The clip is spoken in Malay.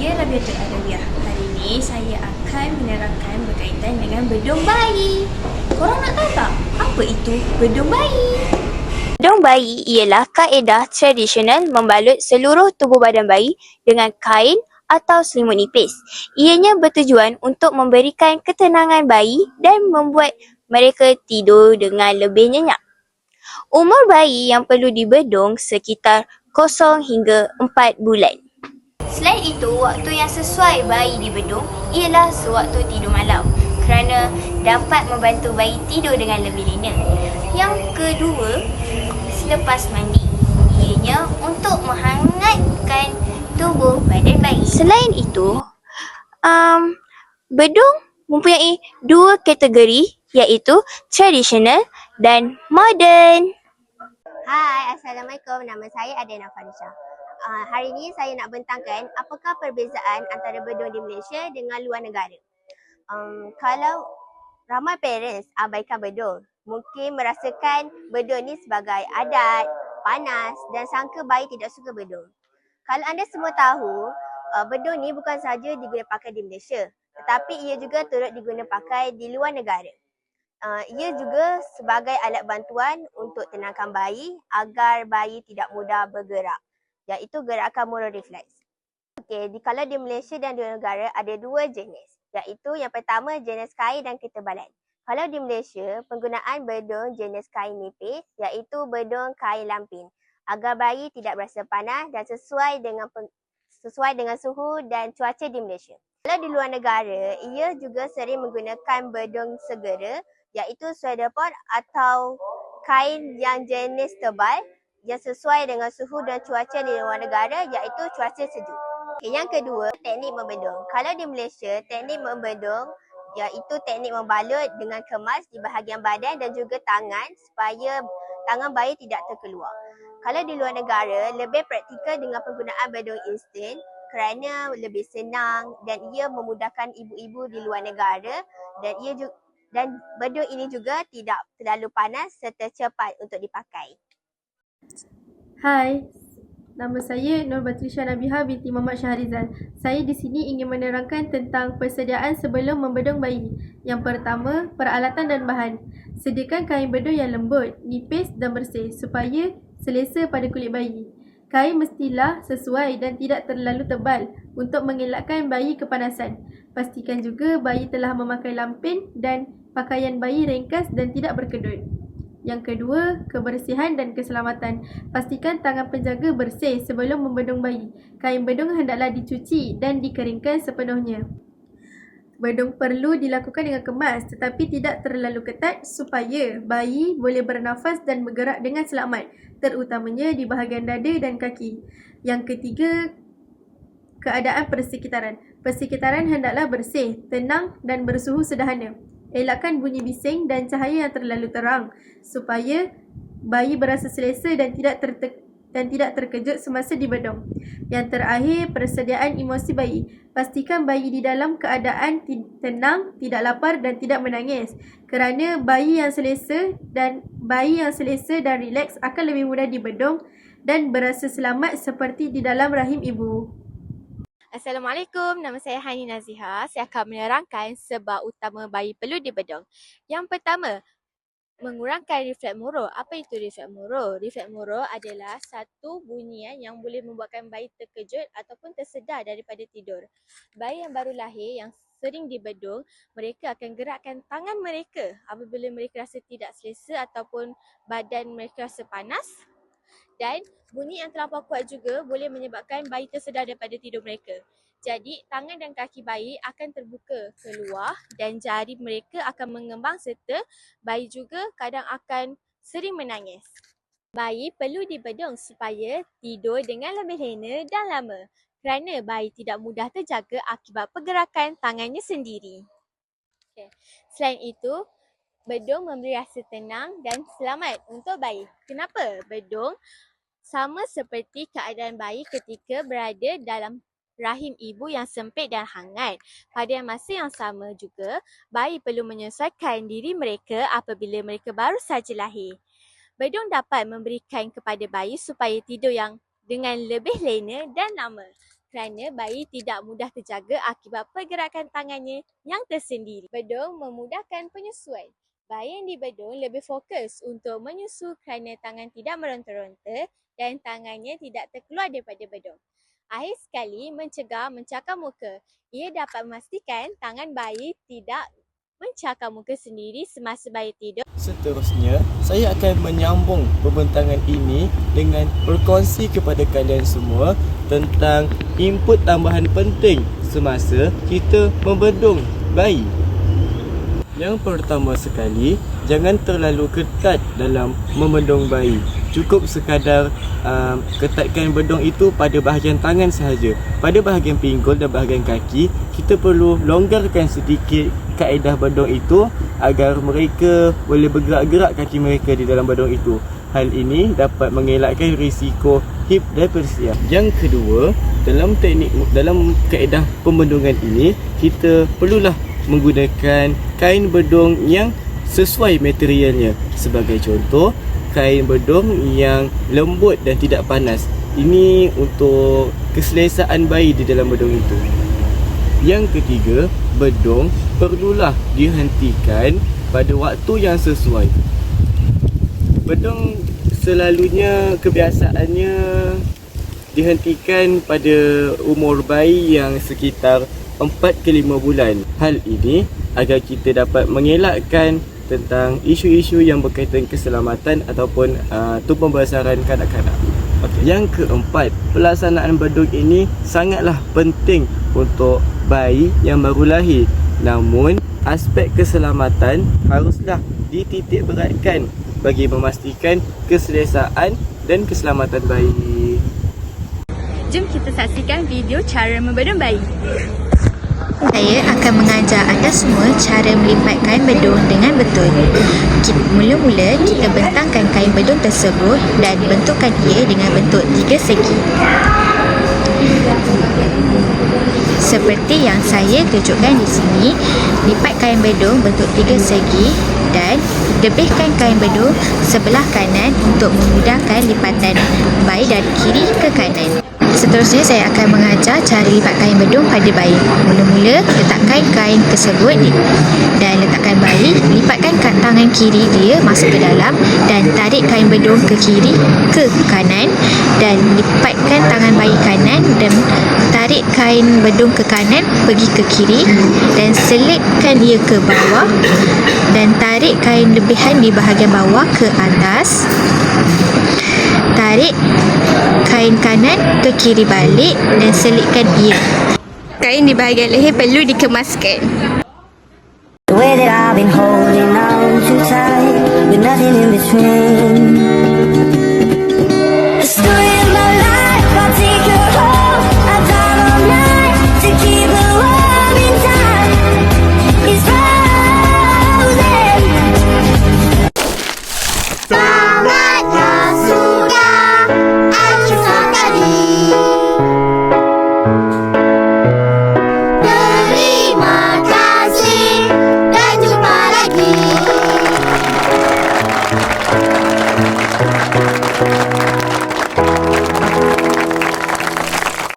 Ya Rabiatul Adawiyah. Hari ini saya akan menerangkan berkaitan dengan bedong bayi. Korang nak tahu tak apa itu bedong bayi? Bedong bayi ialah kaedah tradisional membalut seluruh tubuh badan bayi dengan kain atau selimut nipis. Ianya bertujuan untuk memberikan ketenangan bayi dan membuat mereka tidur dengan lebih nyenyak. Umur bayi yang perlu dibedong sekitar 0 hingga 4 bulan. Selain itu, waktu yang sesuai bayi dibedong ialah sewaktu tidur malam kerana dapat membantu bayi tidur dengan lebih lena. Yang kedua, selepas mandi. Ianya untuk menghangatkan tubuh badan bayi. Selain itu, bedong mempunyai dua kategori iaitu tradisional dan modern. Hai, Assalamualaikum. Nama saya Adena Farisha. Hari ini saya nak bentangkan apakah perbezaan antara bedong di Malaysia dengan luar negara. Kalau ramai parents abaikan bedong, mungkin merasakan bedong ni sebagai adat, panas dan sangka bayi tidak suka bedong. Kalau anda semua tahu, bedong ni bukan sahaja diguna pakai di Malaysia, tetapi ia juga turut diguna pakai di luar negara. Ia juga sebagai alat bantuan untuk tenangkan bayi agar bayi tidak mudah bergerak, iaitu gerakan motoreflex. Kalau di Malaysia dan di luar negara ada dua jenis, iaitu yang pertama jenis kain dan ketebalan. Kalau di Malaysia, penggunaan bedong jenis kain nipis iaitu bedong kain lampin agar bayi tidak berasa panas dan sesuai dengan suhu dan cuaca di Malaysia. Kalau di luar negara, ia juga sering menggunakan bedong segera iaitu sweater atau kain yang jenis tebal yang sesuai dengan suhu dan cuaca di luar negara iaitu cuaca sejuk. Yang kedua, teknik membedong. Kalau di Malaysia, teknik membedong iaitu teknik membalut dengan kemas di bahagian badan dan juga tangan supaya tangan bayi tidak terkeluar. Kalau di luar negara, lebih praktikal dengan penggunaan bedong instan kerana lebih senang dan ia memudahkan ibu-ibu di luar negara dan bedong ini juga tidak terlalu panas serta cepat untuk dipakai. Hai, nama saya Nur Batrisha Nabiha binti Muhammad Syahrizal. Saya di sini ingin menerangkan tentang persediaan sebelum membedong bayi. Yang pertama, peralatan dan bahan. Sediakan kain bedong yang lembut, nipis dan bersih supaya selesa pada kulit bayi. Kain mestilah sesuai dan tidak terlalu tebal untuk mengelakkan bayi kepanasan. Pastikan juga bayi telah memakai lampin dan pakaian bayi ringkas dan tidak berkedut. Yang kedua, kebersihan dan keselamatan. Pastikan tangan penjaga bersih sebelum membedong bayi. Kain bedong hendaklah dicuci dan dikeringkan sepenuhnya. Bedong perlu dilakukan dengan kemas tetapi tidak terlalu ketat supaya bayi boleh bernafas dan bergerak dengan selamat, terutamanya di bahagian dada dan kaki. Yang ketiga, keadaan persekitaran. Persekitaran hendaklah bersih, tenang dan bersuhu sederhana. Elakkan bunyi bising dan cahaya yang terlalu terang supaya bayi berasa selesa dan tidak terkejut semasa dibedong. Yang terakhir, persediaan emosi bayi. Pastikan bayi di dalam keadaan tenang, tidak lapar dan tidak menangis. Kerana bayi yang selesa dan rileks akan lebih mudah dibedong dan berasa selamat seperti di dalam rahim ibu. Assalamualaikum, nama saya Hani Naziha. Saya akan menerangkan sebab utama bayi perlu dibedong. Yang pertama, mengurangkan refleks moro. Apa itu refleks moro? Refleks moro adalah satu bunyian yang boleh membuatkan bayi terkejut ataupun tersedar daripada tidur. Bayi yang baru lahir yang sering dibedong, mereka akan gerakkan tangan mereka apabila mereka rasa tidak selesa ataupun badan mereka rasa panas. Dan bunyi yang terlampau kuat juga boleh menyebabkan bayi tersedar daripada tidur mereka. Jadi, tangan dan kaki bayi akan terbuka keluar dan jari mereka akan mengembang serta bayi juga kadang akan sering menangis. Bayi perlu dibedong supaya tidur dengan lebih lena dan lama kerana bayi tidak mudah terjaga akibat pergerakan tangannya sendiri. Selain itu, bedong memberi rasa tenang dan selamat untuk bayi. Kenapa? Bedong sama seperti keadaan bayi ketika berada dalam rahim ibu yang sempit dan hangat. Pada masa yang sama juga, bayi perlu menyesuaikan diri mereka apabila mereka baru saja lahir. Bedong dapat memberikan kepada bayi supaya tidur yang dengan lebih lena dan lama. kerana bayi tidak mudah terjaga akibat pergerakan tangannya yang tersendiri. Bedung memudahkan penyusuan. Bayi yang dibedung lebih fokus untuk menyusu kerana tangan tidak meronta-ronta dan tangannya tidak terkeluar daripada bedung. Akhir sekali, mencegah mencakar muka. Ia dapat memastikan tangan bayi tidak mencakar muka sendiri semasa bayi tidur. Seterusnya, saya akan menyambung pembentangan ini dengan berkongsi kepada kalian semua tentang input tambahan penting semasa kita membedung bayi. Yang pertama sekali, jangan terlalu ketat dalam membedung bayi. Cukup sekadar ketatkan bedung itu pada bahagian tangan sahaja. Pada bahagian pinggul dan bahagian kaki, kita perlu longgarkan sedikit kaedah bedung itu agar mereka boleh bergerak-gerak kaki mereka di dalam bedung itu. Hal ini dapat mengelakkan risiko hip dysplasia. Yang kedua, dalam kaedah pembedungan ini, kita perlulah menggunakan kain bedung yang sesuai materialnya. Sebagai contoh, kain bedung yang lembut dan tidak panas. Ini untuk keselesaan bayi di dalam bedung itu. Yang ketiga, bedung perlulah dihentikan pada waktu yang sesuai. Bedung selalunya kebiasaannya dihentikan pada umur bayi yang sekitar 4 ke 5 bulan. Hal ini agar kita dapat mengelakkan tentang isu-isu yang berkaitan keselamatan ataupun pembesaran kanak-kanak. Yang keempat, pelaksanaan bedung ini sangatlah penting untuk bayi yang baru lahir. Namun, aspek keselamatan haruslah dititik beratkan bagi memastikan keselesaan dan keselamatan bayi. Jom kita saksikan video cara membedung bayi. Saya akan mengajar anda semua cara melipat kain bedung dengan betul. Mula-mula kita bentangkan kain bedung tersebut dan bentukkan ia dengan bentuk 3 segi. Seperti yang saya tunjukkan di sini, lipat kain bedung bentuk 3 segi dan debihkan kain bedung sebelah kanan untuk memudahkan lipatan bayi dari kiri ke kanan. Seterusnya saya akan mengajar cara lipat kain bedung pada bayi. Mula-mula letakkan kain tersebut dan letakkan bayi, lipatkan tangan kiri dia masuk ke dalam dan tarik kain bedung ke kiri ke kanan dan lipatkan tangan bayi kanan dan tarik kain bedung ke kanan pergi ke kiri dan selitkan ia ke bawah dan tarik kain lebihan di bahagian bawah ke atas. Tarik kain kanan ke kiri balik dan selitkan ia. Kain di bahagian leher perlu dikemaskan. The way that I've been holding on too tight, with nothing in between. The story of my life, I'll take you home. I've done all night to keep the love in time. It's frozen. Sangatlah sudah aku sadari. Terima kasih dan jumpa lagi.